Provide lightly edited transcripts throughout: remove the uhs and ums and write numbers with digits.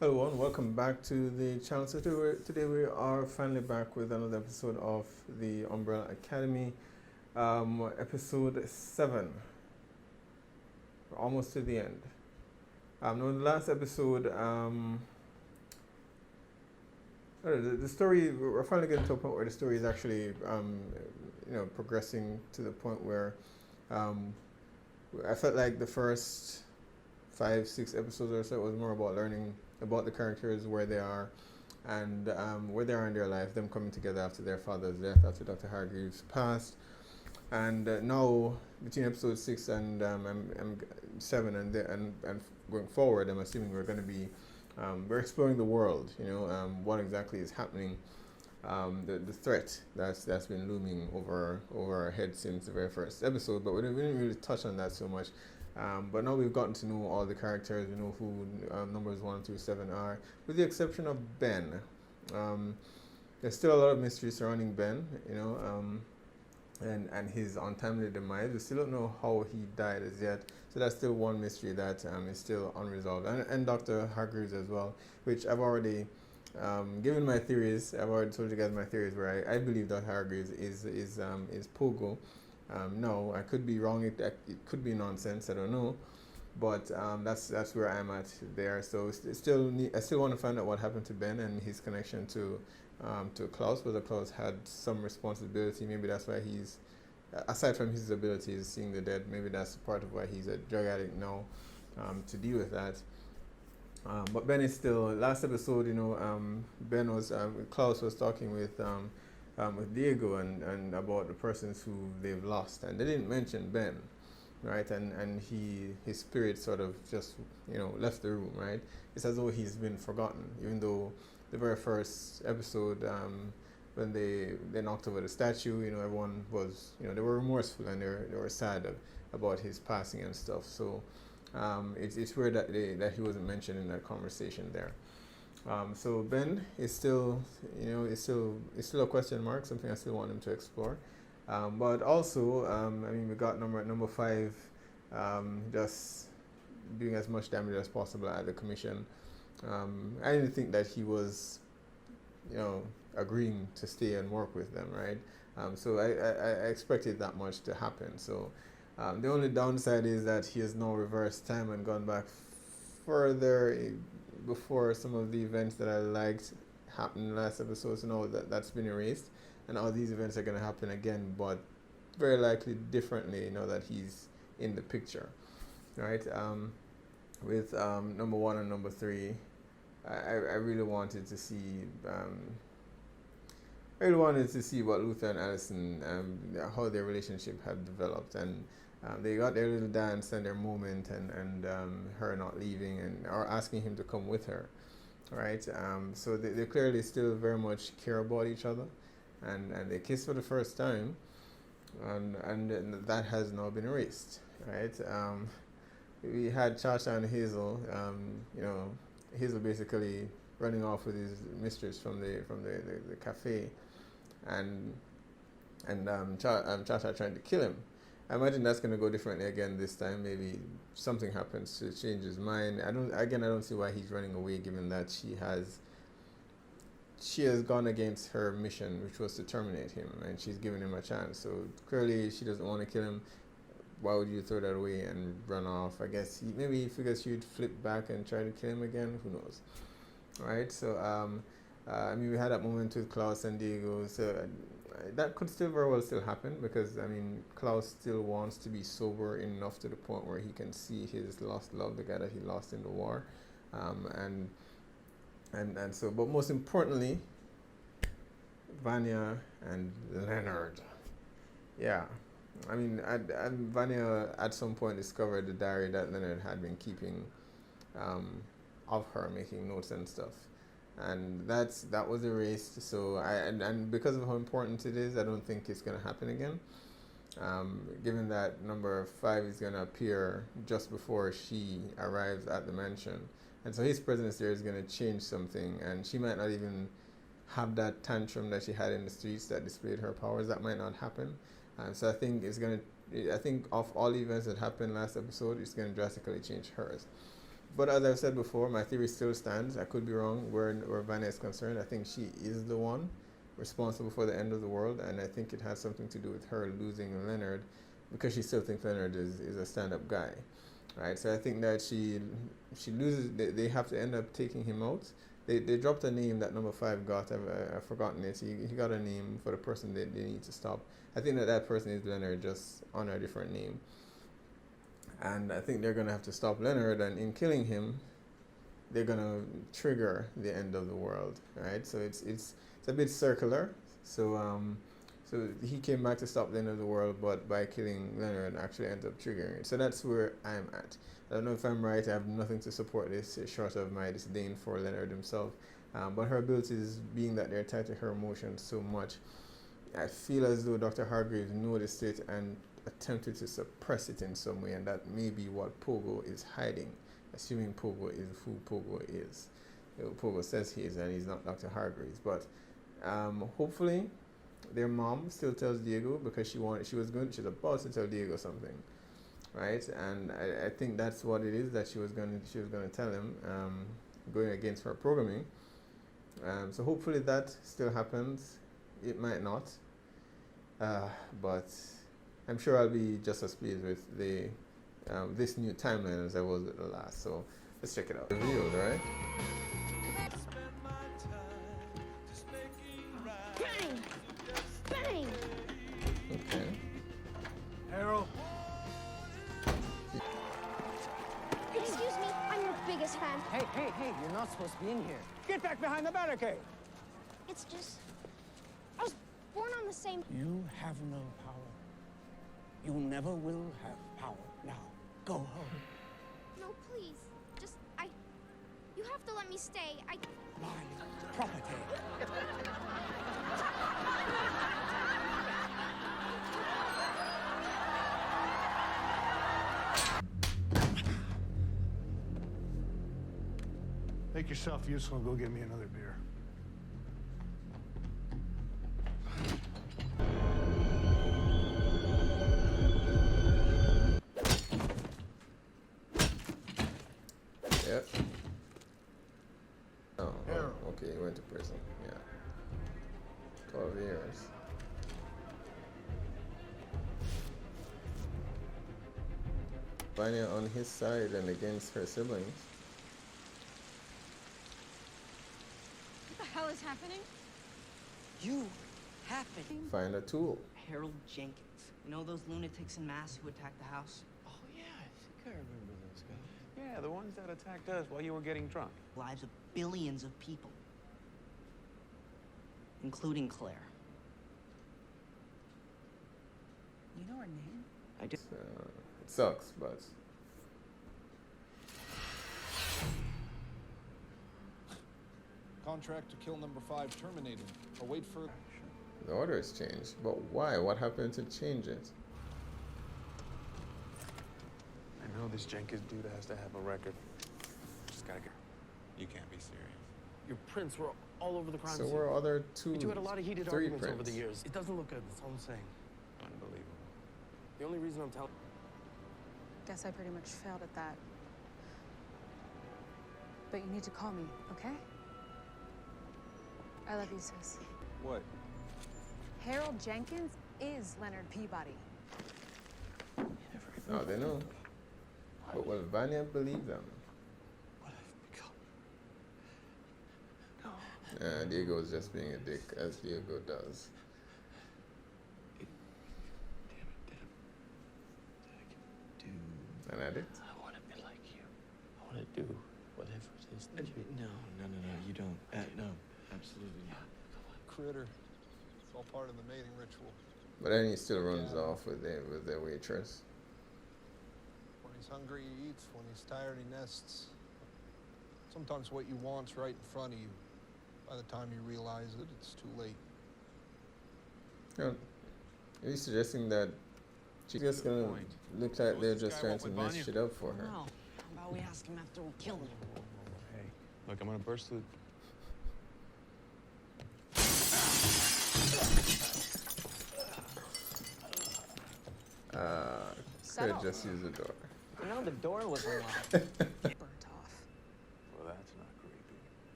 Hello and welcome back to the channel. So today we are finally back with another episode of the Umbrella Academy, episode 7. We're almost to the end. Now in the last episode, the story, we're finally getting to a point where the story is actually, progressing to the point where um, I felt like the first 5, 6 episodes or so was more about learning about the characters, where they are, and where they are in their life, them coming together after their father's death, after Dr. Hargreeves passed. And now, between episode 6 and 7 and going forward, I'm assuming we're going to be, we're exploring the world, what exactly is happening, the threat that's been looming over our heads since the very first episode, but we didn't really touch on that so much. But now we've gotten to know all the characters. We know who numbers 1 through 7 are, with the exception of Ben. There's still a lot of mystery surrounding Ben, and his untimely demise. We still don't know how he died as yet. So that's still one mystery that is still unresolved. And Dr. Hargreeves as well, which I've already given my theories. I've already told you guys my theories where I believe that Hargreaves is Pogo. No, I could be wrong. It could be nonsense. I don't know, but that's where I'm at there. So I still want to find out what happened to Ben and his connection to Klaus. Whether Klaus had some responsibility. Maybe that's why he's, aside from his abilities, seeing the dead. Maybe that's part of why he's a drug addict now, to deal with that. But Ben is still. Last episode, Ben was Klaus was talking with Diego and about the persons who they've lost, and they didn't mention Ben, right? And his spirit sort of just left the room, right? It's as though he's been forgotten, even though the very first episode, when they knocked over the statue, everyone was, they were remorseful and they were sad about his passing and stuff. So it's weird that he wasn't mentioned in that conversation there. So Ben is still, it's still a question mark, something I still want him to explore. But also, we got number 5, just doing as much damage as possible at the commission. I didn't think that he was, agreeing to stay and work with them, right? So I expected that much to happen. So the only downside is that he has now reversed time and gone back further before some of the events that I liked happened in the last episode. So now that's been erased, and all these events are going to happen again, but very likely differently now that he's in the picture, right? With number 1 and number 3, I really wanted to see. I really wanted to see what Luther and Allison, how their relationship had developed, and they got their little dance and their moment, and her not leaving or asking him to come with her, right? So they clearly still very much care about each other, and they kiss for the first time, and that has now been erased, right? We had Chacha and Hazel, Hazel basically running off with his mistress from the cafe, and Chacha trying to kill him. I imagine that's going to go differently again this time. Maybe something happens to change his mind. I don't see why he's running away, given that she has gone against her mission, which was to terminate him, and she's given him a chance. So clearly she doesn't want to kill him. Why would you throw that away and run off? I guess maybe he figures she'd flip back and try to kill him again. Who knows? Right? So we had that moment with Klaus and Diego. So that could still very well still happen, because Klaus still wants to be sober enough to the point where he can see his lost love, the guy that he lost in the war, and so. But most importantly, Vanya and Leonard. Yeah, Vanya at some point discovered the diary that Leonard had been keeping, of her, making notes and stuff. And that was erased. So and because of how important it is, I don't think it's gonna happen again. Given that number 5 is gonna appear just before she arrives at the mansion, and so his presence there is gonna change something, and she might not even have that tantrum that she had in the streets that displayed her powers. That might not happen. So I think of all the events that happened last episode, it's gonna drastically change hers. But as I've said before, my theory still stands. I could be wrong where Vanna is concerned. I think she is the one responsible for the end of the world, and I think it has something to do with her losing Leonard because she still thinks Leonard is a stand-up guy, right? So I think that she loses. They have to end up taking him out. They dropped a name that number 5 got. I've forgotten it. He got a name for the person they need to stop. I think that person is Leonard, just on a different name. And I think they're going to have to stop Leonard, and in killing him, they're going to trigger the end of the world, right? So it's a bit circular. So so he came back to stop the end of the world, but by killing Leonard, actually ends up triggering it. So that's where I'm at. I don't know if I'm right. I have nothing to support this, short of my disdain for Leonard himself. But her abilities, being that they're tied to her emotions so much, I feel as though Dr. Hargreeves noticed it and attempted to suppress it in some way, and that may be what Pogo is hiding, assuming Pogo is who Pogo is. Pogo says he is, and he's not Dr. Hargreeves. But hopefully, their mom still tells Diego, because she's about to tell Diego something, right? And I think that's what it is that she was going to tell him, going against her programming. So hopefully that still happens. It might not, but I'm sure I'll be just as pleased with the this new timeline as I was with the last. So let's check it out. Revealed, right? Bang! Bang! Okay. Harold. Excuse me, I'm your biggest fan. Hey, you're not supposed to be in here. Get back behind the barricade. It's just, I was born on the same. You have no power. You never will have power. Now, go home. No, please. Just, you have to let me stay. My property. Make yourself useful and go get me another beer. Yep. Oh, okay, he went to prison. Yeah. 12 years. Vanya on his side and against her siblings. What the hell is happening? You happen. Find a tool. Harold Jenkins. You know those lunatics in mass who attacked the house? Oh, yeah, I think I remember those guys. Yeah, the ones that attacked us while you were getting drunk. Lives of billions of people. Including Claire. You know her name? I do. It sucks, but Contract to kill number 5 terminated. Await for... the order has changed. But why? What happened to change it? I know this Jenkins dude has to have a record. Just gotta get. You can't be serious. Your prints were all over the crime So scene. we're other two. But you had a lot of heated three arguments over prints. the years. It doesn't look good, that's all I'm saying. Unbelievable. The only reason I'm telling... Guess I pretty much failed at that. But you need to call me, okay? I love you, sis. What? Harold Jenkins is Leonard Peabody. Oh, they know. But will Vanya believe them? What I've become. No. Diego's just being a dick, as Diego does. Damn it. An addict? I want to be like you. I want to do whatever it is that you... No, you don't. No, absolutely not. Critter. It's all part of the mating ritual. But then he still runs off with their waitress. When he's hungry, he eats. When he's tired, he nests. Sometimes what you want's right in front of you. By the time you realize it, it's too late. Yeah. Are you suggesting that she's just gonna look like they're just trying to mess shit up for her? No. How about we ask him after we kill him? Hey, look, I'm gonna burst through... Could just use the door. You know, the door was unlocked. Burnt off.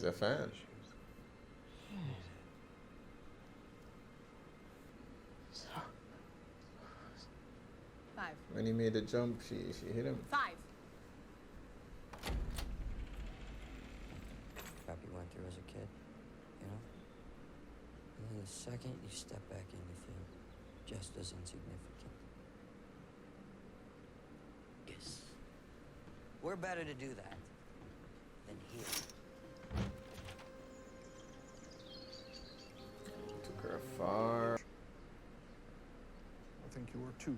a fan. Five. When he made the jump, she hit him. 5. Crap you went through as a kid, you know? And then the second you step back in, you feel just as insignificant. Yes. We're better to do that than here. Took her far. I think you were too.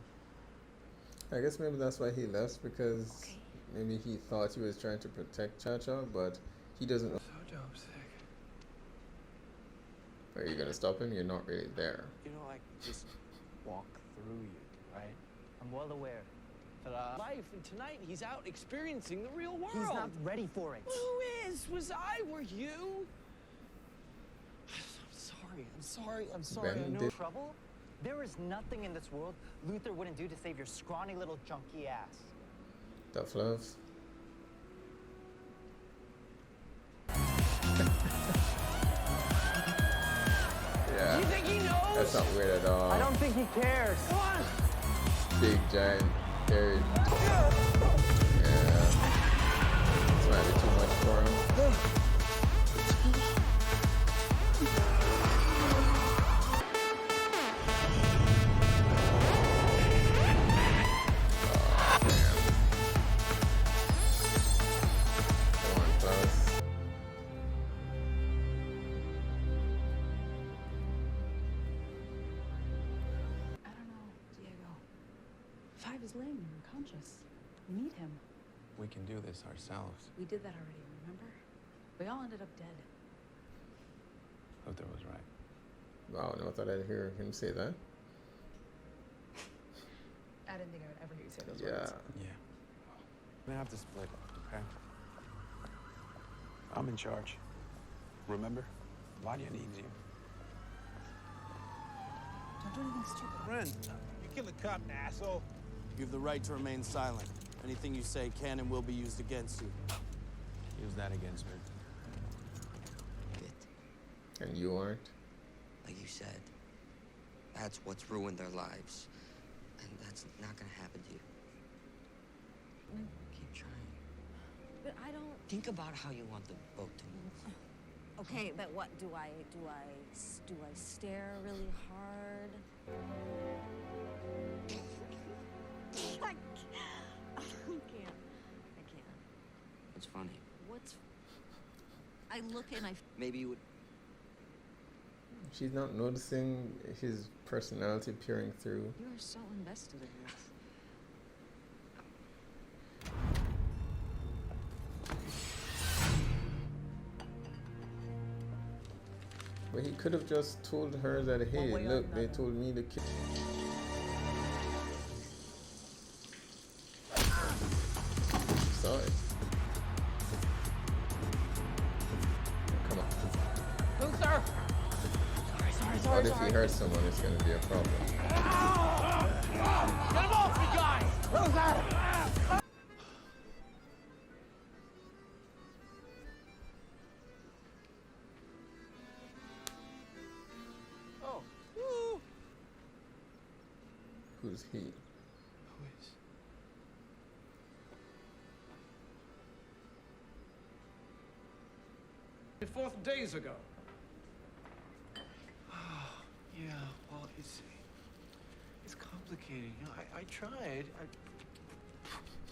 I guess maybe that's why he left, because maybe he thought he was trying to protect Cha-Cha, but he doesn't know. So dope sick. Are you gonna stop him? You're not really there. You know, I could just walk through you, right? I'm well aware. Ta-da. Life, and tonight he's out experiencing the real world. He's not ready for it. Well, who is? Was I? Were you? I'm sorry. Ben I know. did- Trouble? There is nothing in this world Luther wouldn't do to save your scrawny little junky ass. Tough love. Yeah. Do you think he knows? That's not weird at all. I don't think he cares. Come on. Big giant hairy. Yeah. This might be too much for him. Come on, Klaus. I don't know, Diego. 5 is laying there unconscious. We need him. We can do this ourselves. We did that already, remember? We all ended up dead. Luther was right. Wow, never thought I'd hear him say that. I didn't think I would ever hear you say those Yeah. words. Yeah. We have to split, okay? I'm in charge. Remember? Vadia needs you. Don't do anything stupid. Friend, you killed a cop, asshole. You have the right to remain silent. Anything you say can and will be used against you. Use that against me. It, And you aren't? like you said, that's what's ruined their lives. And that's not gonna happen to you. Keep trying. But I don't. Think about how you want the boat to move. Okay, but what do I stare really hard? I can't. It's funny. I look and I. Maybe you would. She's not noticing his personality peering through. You are so invested in this. But he could have just told her that, hey, way or look, they another. told me to kill. Sorry. Come on. Luther! What if he hurts someone? It's going to be a problem. Get him off me, guys! Luther! Oh. Woo. Who's he? Who is? Fourth days ago. Yeah, well, it's complicated. You know, I tried.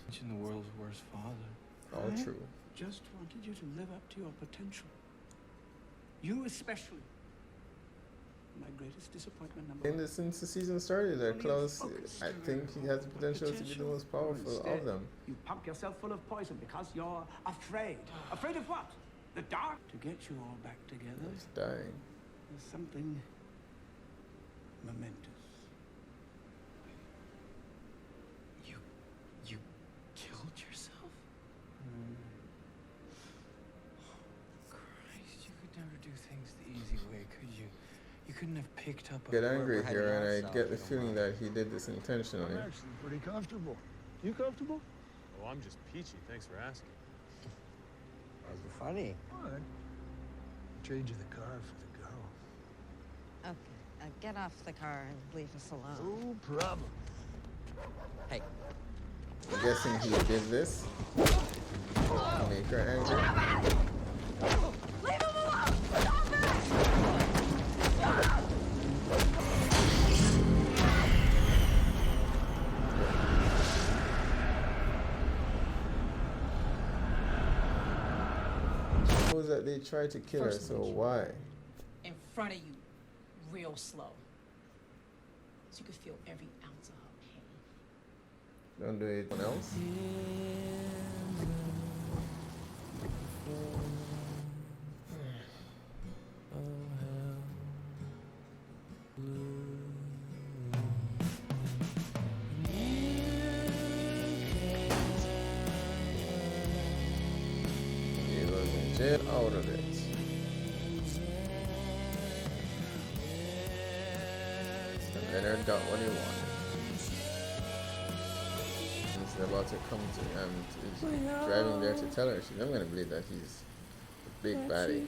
Mentioned the world's worst father. All Right? true. Just wanted you to live up to your potential. You especially. My greatest disappointment, number And one. since the season started, Only Klaus, focused I think he has the potential to be the most powerful Instead, of them. You pump yourself full of poison because you're afraid. Afraid of what? The dark? To get you all back together He's dying. is something momentous. You killed yourself? Christ, you could never do things the easy way, could you? You couldn't have picked up a... Get angry we're here, heading and I out get the south, feeling you know. that he did this intentionally. I'm actually pretty comfortable. You comfortable? Oh, I'm just peachy. Thanks for asking. That's funny. All right. trade you the car for the girl. Okay, get off the car and leave us alone. No problem. Hey. I'm guessing he did this to make her angry. Leave him alone! Stop it! Suppose that they tried to kill her, so why? In front of you, real slow. So you could feel every ounce of her pain. Don't do it else. He was in jail, out of it. And Leonard got what he wanted. He's about to come to he's driving there to tell her. She's never gonna believe that he's a big baddie.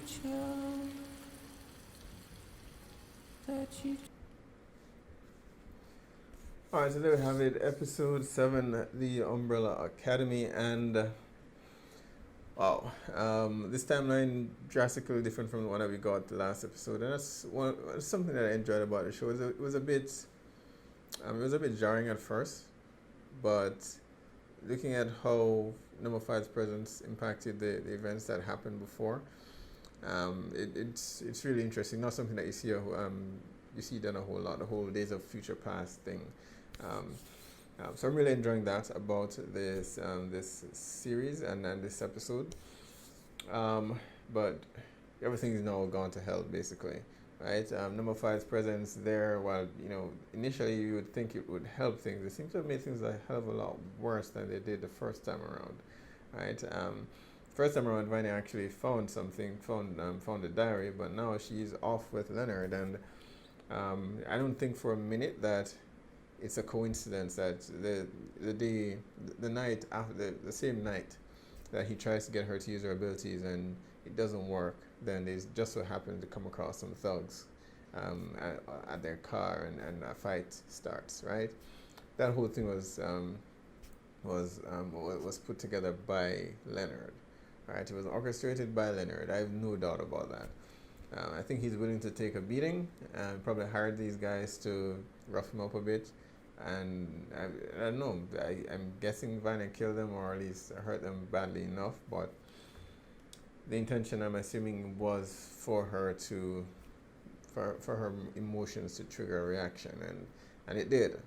Alright, so there we have it, episode 7, The Umbrella Academy, and wow, this timeline drastically different from the one that we got the last episode, and that's something that I enjoyed about the show. It was a bit jarring at first, but looking at how Number 5's presence impacted the events that happened before, it's really interesting. Not something that you see done a whole lot, the whole Days of Future Past thing. So I'm really enjoying that about this series and this episode. But everything is now gone to hell, basically, right? Number 5's presence there, while initially you would think it would help things, it seems to have made things a hell of a lot worse than they did the first time around, right? First time around, Vanya actually found a diary, but now she's off with Leonard, and I don't think for a minute that it's a coincidence that the night after the same night that he tries to get her to use her abilities and it doesn't work, then they just so happen to come across some thugs at their car, and a fight starts, right? That whole thing was put together by Leonard, right? It was orchestrated by Leonard. I have no doubt about that. I think he's willing to take a beating and probably hired these guys to rough him up a bit. And I don't know, I'm guessing Vanya killed them or at least hurt them badly enough, but the intention, I'm assuming, was for her emotions to trigger a reaction, and it did,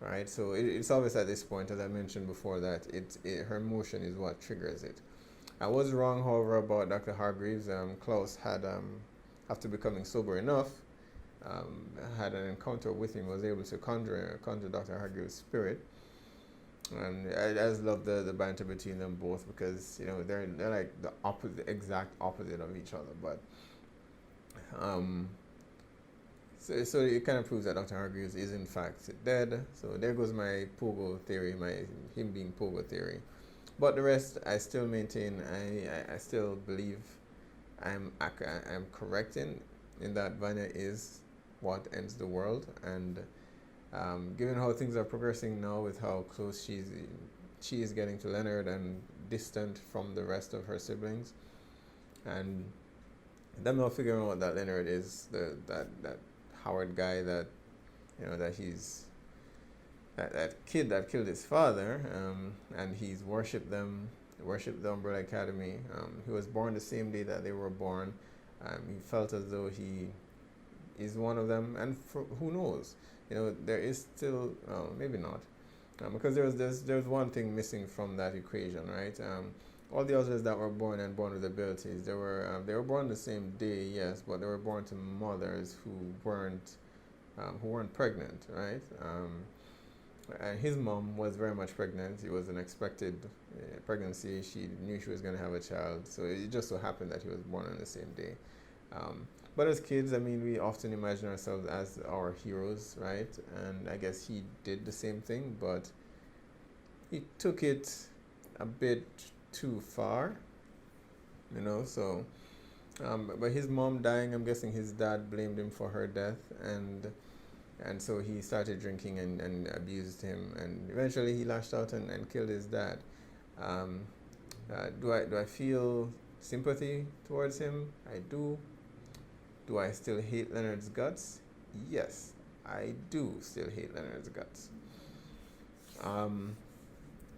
right? So it's obvious at this point, as I mentioned before, that her emotion is what triggers it. I was wrong, however, about Dr. Hargreeves. Klaus had, after becoming sober enough, had an encounter with him, was able to conjure Dr. Hargreeves' spirit, and I just love the banter between them both, because they're like the exact opposite of each other, but so it kind of proves that Dr. Hargreeves is in fact dead. So there goes my Pogo theory, him being Pogo theory. But the rest, I still maintain, I still believe I'm correct in that Vanya is what ends the world, and given how things are progressing now, with how close she is getting to Leonard and distant from the rest of her siblings, and them not figuring out that Leonard is that Howard guy, that he's that kid that killed his father, and he's worshipped the Umbrella Academy. He was born the same day that they were born. He felt as though he is one of them, and who knows? There is still maybe not, because there's one thing missing from that equation, right? All the others that were born with abilities, they were born the same day, yes, but they were born to mothers who weren't pregnant, right? And his mom was very much pregnant. It was an expected pregnancy. She knew she was going to have a child, so it just so happened that he was born on the same day. But as kids, we often imagine ourselves as our heroes, right? And I guess he did the same thing, but he took it a bit too far, so But his mom dying, I'm guessing his dad blamed him for her death, and so he started drinking and abused him, and eventually he lashed out and killed his dad. Um, do I feel sympathy towards him? I do. Do I still hate Leonard's guts? Yes, I do still hate Leonard's guts.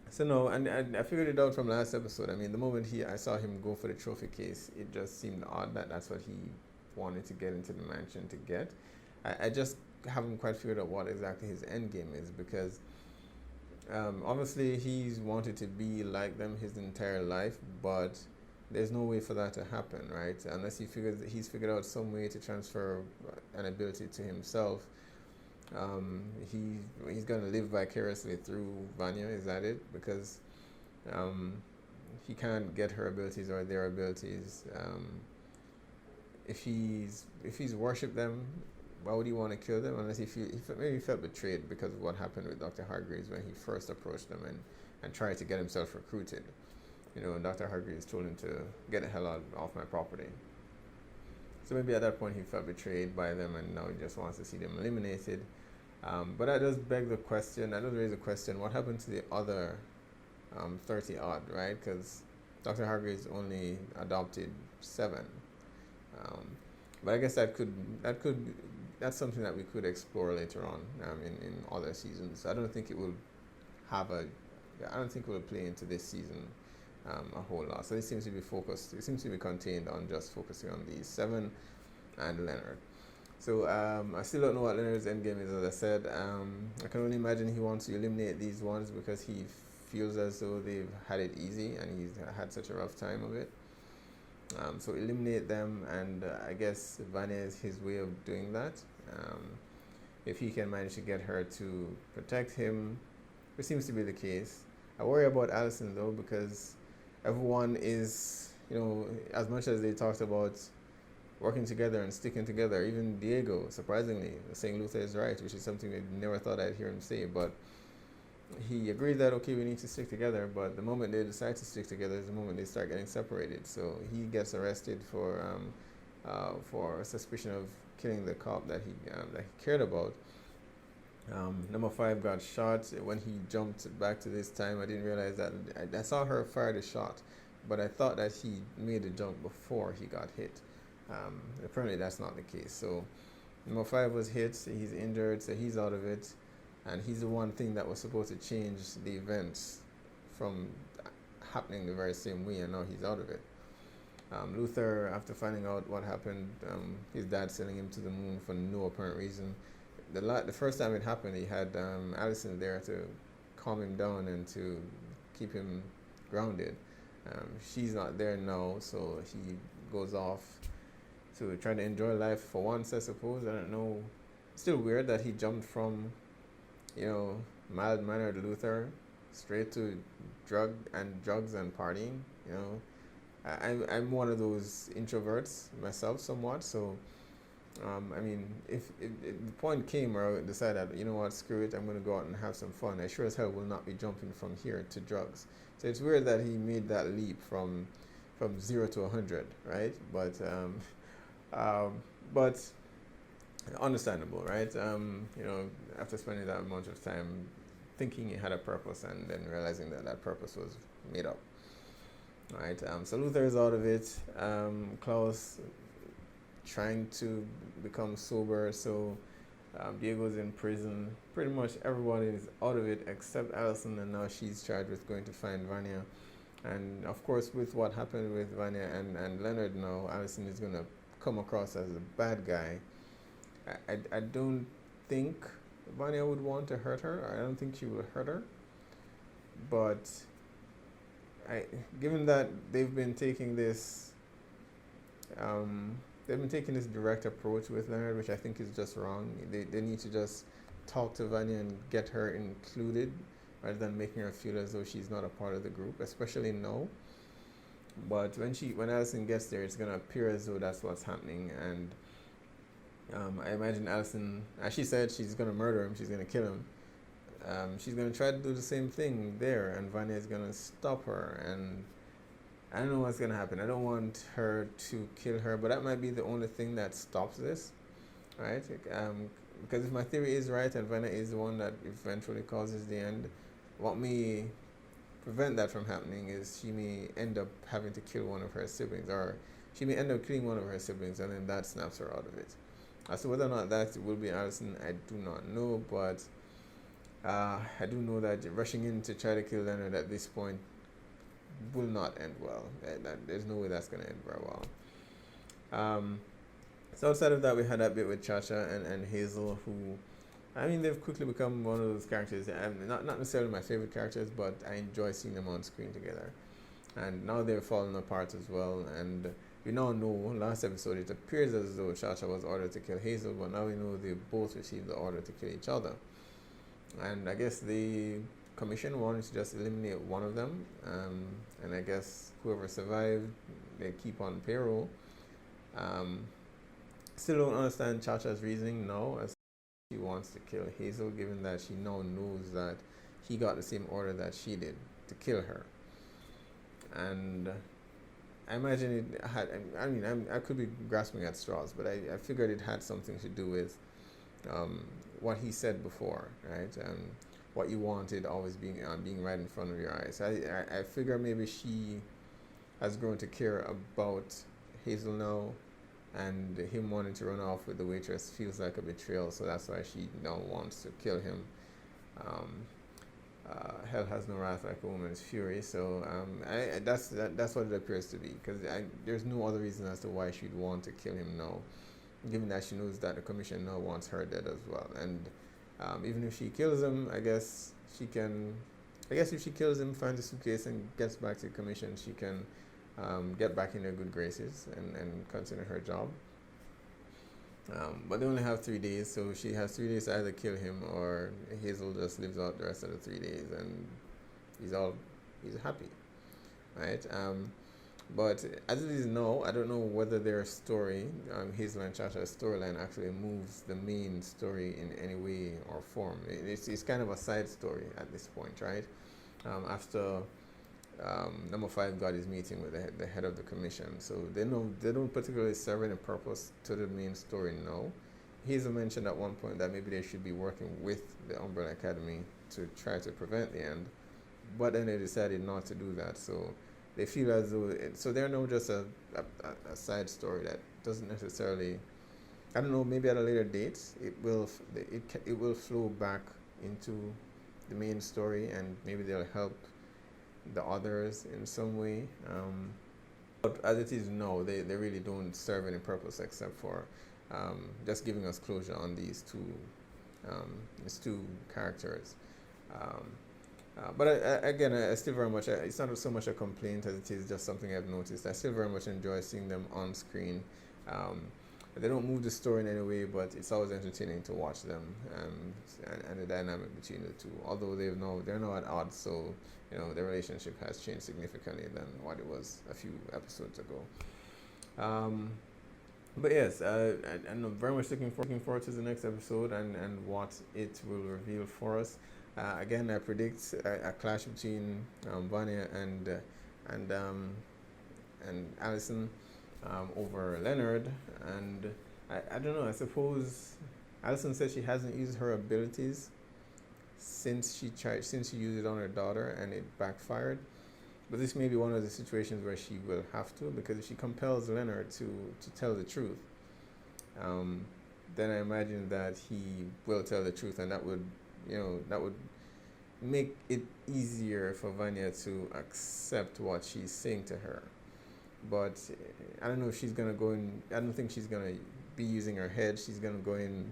So no, and I figured it out from last episode. I mean, the moment I saw him go for the trophy case, it just seemed odd that that's what he wanted to get into the mansion to get. I just haven't quite figured out what exactly his end game is, because obviously he's wanted to be like them his entire life, but there's no way for that to happen, right? Unless he's figured out some way to transfer an ability to himself. He's gonna live vicariously through Vanya. Is that it? Because he can't get her abilities or their abilities. If he's worshipped them, why would he want to kill them? Unless maybe he felt betrayed because of what happened with Dr. Hargreeves when he first approached them and tried to get himself recruited. You know, Dr. Hargreeves told him to get the hell out off my property. So maybe at that point he felt betrayed by them, and now he just wants to see them eliminated. But that does beg the question, that does raise the question, what happened to the other 30 odd, right? Because Dr. Hargreaves only adopted 7. But I guess that's something that we could explore later on in other seasons. I don't think it will play into this season a whole lot. So it seems to be contained on just focusing on these 7 and Leonard. So I still don't know what Leonard's endgame is, as I said. I can only imagine he wants to eliminate these ones because he feels as though they've had it easy and he's had such a rough time of it. So eliminate them, and I guess Vanya is his way of doing that. If he can manage to get her to protect him, which seems to be the case. I worry about Allison though, because everyone is, as much as they talked about working together and sticking together, even Diego, surprisingly, saying Luther is right, which is something I never thought I'd hear him say, but he agreed that, okay, we need to stick together, but the moment they decide to stick together is the moment they start getting separated. So he gets arrested for suspicion of killing the cop that he cared about. Number 5 got shot. When he jumped back to this time, I didn't realize that. I saw her fire the shot, but I thought that he made the jump before he got hit. Apparently that's not the case. So number 5 was hit, he's injured, so he's out of it, and he's the one thing that was supposed to change the events from happening the very same way, and now he's out of it. Luther, after finding out what happened, his dad sending him to the moon for no apparent reason. The first time it happened, he had Allison there to calm him down and to keep him grounded. She's not there now, so he goes off to try to enjoy life for once, I suppose. I don't know. It's still weird that he jumped from, mild-mannered Luther straight to drugs and partying. I'm one of those introverts myself, somewhat. So, if the point came where I decided, screw it, I'm going to go out and have some fun, I sure as hell will not be jumping from here to drugs. So it's weird that he made that leap from 0 to 100, right? But understandable, right? After spending that amount of time thinking he had a purpose and then realizing that purpose was made up, right? So Luther is out of it. Klaus trying to become sober, so Diego's in prison. Pretty much everyone is out of it except Allison, and now she's charged with going to find Vanya. And of course, with what happened with Vanya and Leonard now, Allison is going to come across as a bad guy. I don't think Vanya would want to hurt her. I don't think she would hurt her. But given that they've been taking this direct approach with Leonard, which I think is just wrong. They need to just talk to Vanya and get her included rather than making her feel as though she's not a part of the group, especially now. But when Allison gets there, it's going to appear as though that's what's happening. And I imagine Allison, as she said, she's going to murder him, she's going to kill him. She's going to try to do the same thing there, and Vanya is going to stop her. And I don't know what's gonna happen. I don't want her to kill her, but that might be the only thing that stops this, right? Because if my theory is right and Vanna is the one that eventually causes the end, what may prevent that from happening is she may end up having to kill one of her siblings, or she may end up killing one of her siblings, and then that snaps her out of it. As to whether or not that will be Allison, I do not know, but I do know that rushing in to try to kill Leonard at this point will not end well. There's no way that's going to end very well. So outside of that, we had that bit with Chacha and Hazel, who, I mean, they've quickly become one of those characters. Not necessarily my favorite characters, but I enjoy seeing them on screen together. And now they're falling apart as well. And we now know, last episode, it appears as though Chacha was ordered to kill Hazel, but now we know they both received the order to kill each other. And I guess the commission wanted to just eliminate one of them, and I guess whoever survived, they keep on payroll. Still don't understand Chacha's reasoning now, as she wants to kill Hazel, given that she now knows that he got the same order that she did to kill her. And I imagine it had, I could be grasping at straws, but I figured it had something to do with what he said before, right? What you wanted always being right in front of your eyes. I figure maybe she has grown to care about Hazel now, and him wanting to run off with the waitress feels like a betrayal, so that's why she now wants to kill him. Hell has no wrath like a woman's fury, so that's what it appears to be, because there's no other reason as to why she'd want to kill him now, given that she knows that the commission now wants her dead as well. And even if she kills him, I guess if she kills him, finds the suitcase and gets back to the commission, she can get back in their good graces and continue her job. But they only have 3 days, so she has 3 days to either kill him, or Hazel just lives out the rest of the 3 days and he's happy, right? But as it is now, I don't know whether their story, Hazel and Chacha's storyline, actually moves the main story in any way or form. It's kind of a side story at this point, right? After number 5 got his meeting with the head of the commission, so they don't particularly serve any purpose to the main story now. Hazel mentioned at one point that maybe they should be working with the Umbrella Academy to try to prevent the end, but then they decided not to do that. So they feel as though so they're now just a side story that doesn't necessarily, I don't know, maybe at a later date it will flow back into the main story, and maybe they'll help the others in some way. But as it is now, they really don't serve any purpose except for just giving us closure on these two characters. But again, I still very much, it's not so much a complaint as it is just something I've noticed. I still very much enjoy seeing them on screen. They don't move the story in any way, but it's always entertaining to watch them, and the dynamic between the two. Although they're now at odds, so their relationship has changed significantly than what it was a few episodes ago. But yes, I'm very much looking forward to the next episode and what it will reveal for us. Again, I predict a clash between Vanya and Allison over Leonard, and I don't know. I suppose Allison said she hasn't used her abilities since she used it on her daughter and it backfired. But this may be one of the situations where she will have to, because if she compels Leonard to tell the truth, then I imagine that he will tell the truth, and that would make it easier for Vanya to accept what she's saying to her. But I don't know if she's gonna go in. I don't think she's gonna be using her head. She's gonna go in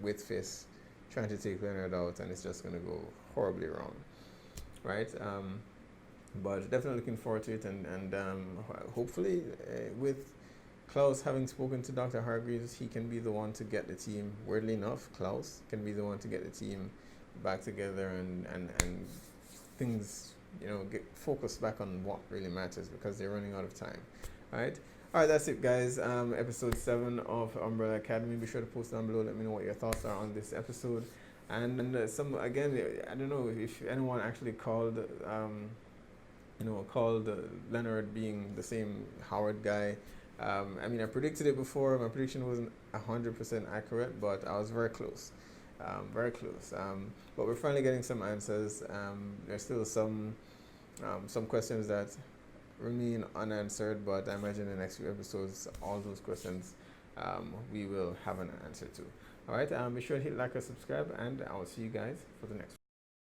with fists, trying to take Leonard out, and it's just gonna go horribly wrong, right? But definitely looking forward to it, and hopefully with Klaus having spoken to Dr. Hargreeves, he can be the one to get the team. Weirdly enough, Klaus can be the one to get the team back together and things, get focused back on what really matters, because they're running out of time. All right, that's it, guys. Episode 7 of Umbrella Academy. Be sure to post down below. Let me know what your thoughts are on this episode. And I don't know if anyone actually called called Leonard being the same Howard guy. I mean, I predicted it before. My prediction wasn't 100% accurate, but I was very close. Very close. But we're finally getting some answers. There's still some questions that remain unanswered, but I imagine in the next few episodes, all those questions we will have an answer to. All right. Be sure to hit like or subscribe, and I will see you guys for the next one.